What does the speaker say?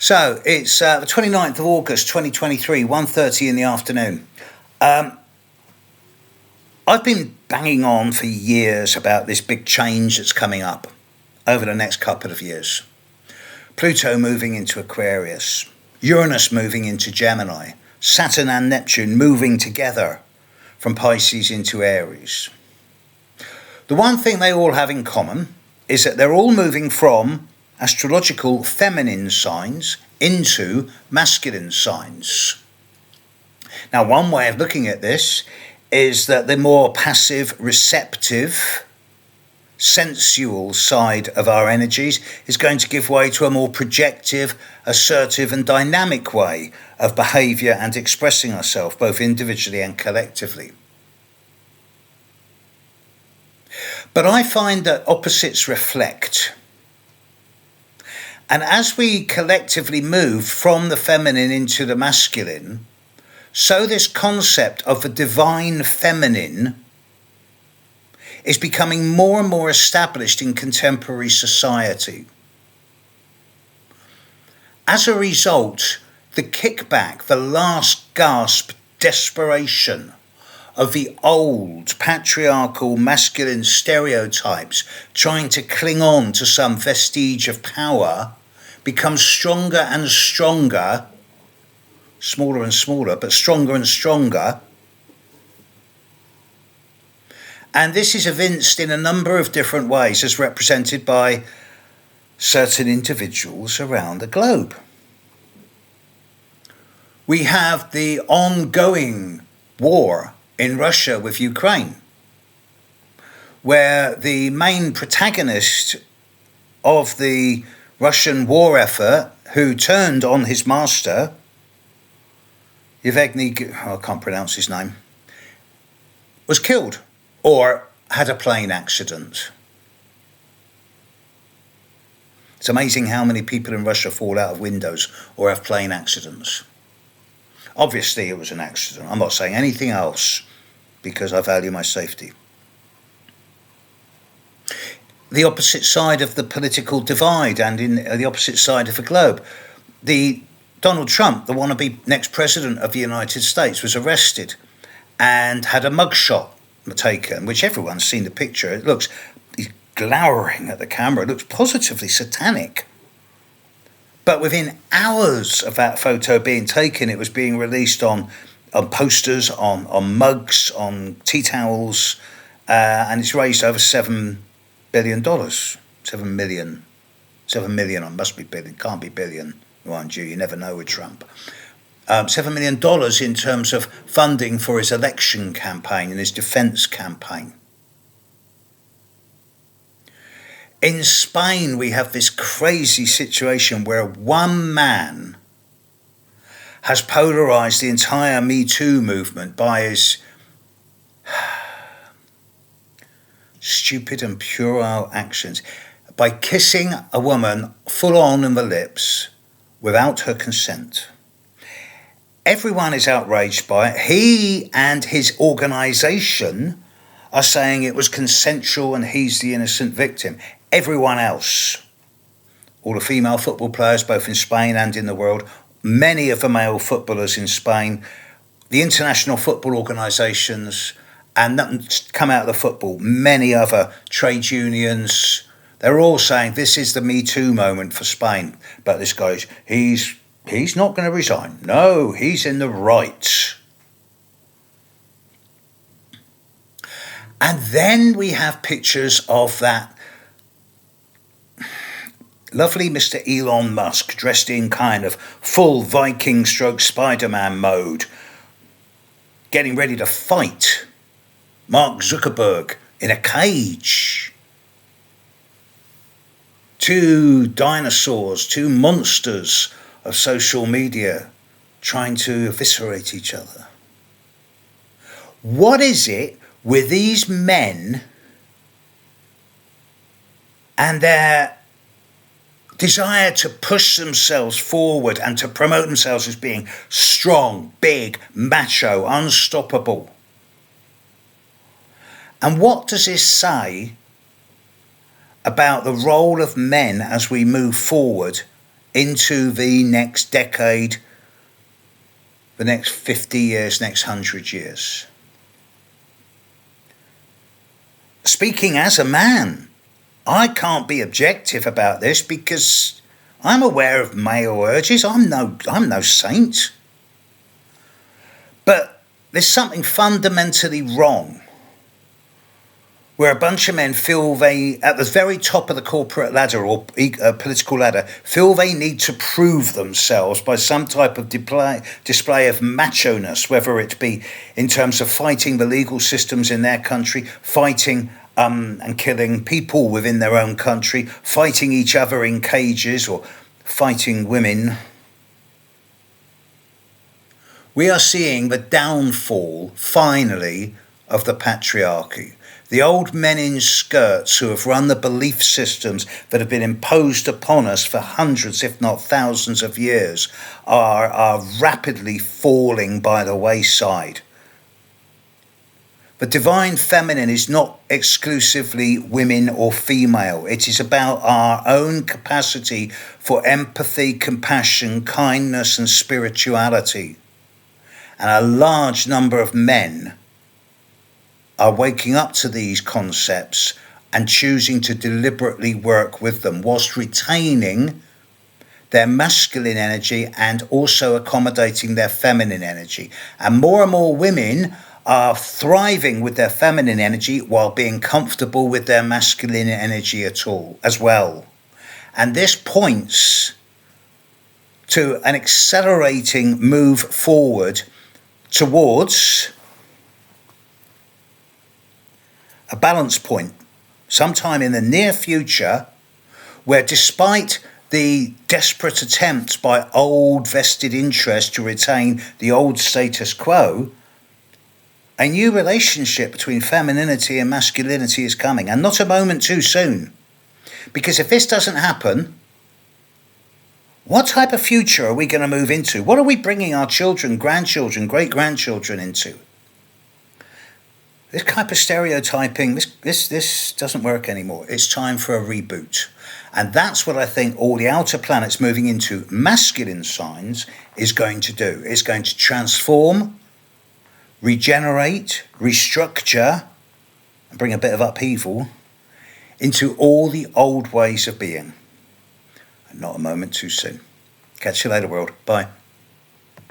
So it's the 29th of August 2023, 1:30 in the afternoon. I've been banging on for years about this big change that's coming up over the next couple of years. Pluto moving into Aquarius, Uranus moving into Gemini, Saturn and Neptune moving together from Pisces into Aries. The one thing they all have in common is that they're all moving from astrological feminine signs into masculine signs. Now, one way of looking at this is that the more passive, receptive, sensual side of our energies is going to give way to a more projective, assertive and dynamic way of behaviour and expressing ourselves, both individually and collectively. But I find that opposites reflect. And as we collectively move from the feminine into the masculine, so this concept of the divine feminine is becoming more and more established in contemporary society. As a result, the kickback, the last gasp desperation of the old patriarchal masculine stereotypes trying to cling on to some vestige of power becomes stronger and stronger, smaller and smaller, but stronger and stronger. And this is evinced in a number of different ways as represented by certain individuals around the globe. We have the ongoing war in Russia with Ukraine, where the main protagonist of the Russian war effort, who turned on his master, Yevgeny, I can't pronounce his name, was killed or had a plane accident. It's amazing how many people in Russia fall out of windows or have plane accidents. Obviously it was an accident. I'm not saying anything else because I value my safety. The opposite side of the political divide and in the opposite side of the globe, the Donald Trump, the wannabe next president of the United States, was arrested and had a mugshot taken, which everyone's seen the picture. It looks, he's glowering at the camera. It looks positively satanic. But within hours of that photo being taken, it was being released on posters, on mugs, on tea towels, and it's raised over $7 billion. 7 million. 7 million, it must be billion, can't be billion, mind you never know with Trump. $7 million in terms of funding for his election campaign and his defence campaign. In Spain, we have this crazy situation where one man has polarised the entire Me Too movement by his stupid and puerile actions, by kissing a woman full on in the lips without her consent. Everyone is outraged by it. He and his organisation are saying it was consensual and he's the innocent victim. Everyone else, all the female football players, both in Spain and in the world, many of the male footballers in Spain, the international football organisations, and nothing's come out of the football, many other trade unions, they're all saying this is the Me Too moment for Spain. But this guy, he's not going to resign. No, he's in the right. And then we have pictures of that lovely Mr. Elon Musk dressed in kind of full Viking stroke Spider-Man mode, getting ready to fight Mark Zuckerberg in a cage. Two dinosaurs, two monsters of social media trying to eviscerate each other. What is it with these men and their desire to push themselves forward and to promote themselves as being strong, big, macho, unstoppable? And what does this say about the role of men as we move forward into the next decade, the next 50 years, next 100 years. Speaking as a man, I can't be objective about this because I'm aware of male urges. I'm no saint. But there's something fundamentally wrong where a bunch of men feel they, at the very top of the corporate ladder or political ladder, feel they need to prove themselves by some type of display of macho-ness, whether it be in terms of fighting the legal systems in their country, fighting and killing people within their own country, fighting each other in cages or fighting women. We are seeing the downfall, finally, of the patriarchy. The old men in skirts who have run the belief systems that have been imposed upon us for hundreds, if not thousands of years, are rapidly falling by the wayside. The divine feminine is not exclusively women or female. It is about our own capacity for empathy, compassion, kindness, and spirituality. And a large number of men are waking up to these concepts and choosing to deliberately work with them whilst retaining their masculine energy and also accommodating their feminine energy. And more women are thriving with their feminine energy while being comfortable with their masculine energy as well. And this points to an accelerating move forward towards a balance point sometime in the near future where, despite the desperate attempts by old vested interests to retain the old status quo, a new relationship between femininity and masculinity is coming, and not a moment too soon. Because if this doesn't happen, what type of future are we going to move into? What are we bringing our children, grandchildren, great-grandchildren into? This type of stereotyping, this doesn't work anymore. It's time for a reboot. And that's what I think all the outer planets moving into masculine signs is going to do. It's going to transform, regenerate, restructure, and bring a bit of upheaval into all the old ways of being. And not a moment too soon. Catch you later, world. Bye.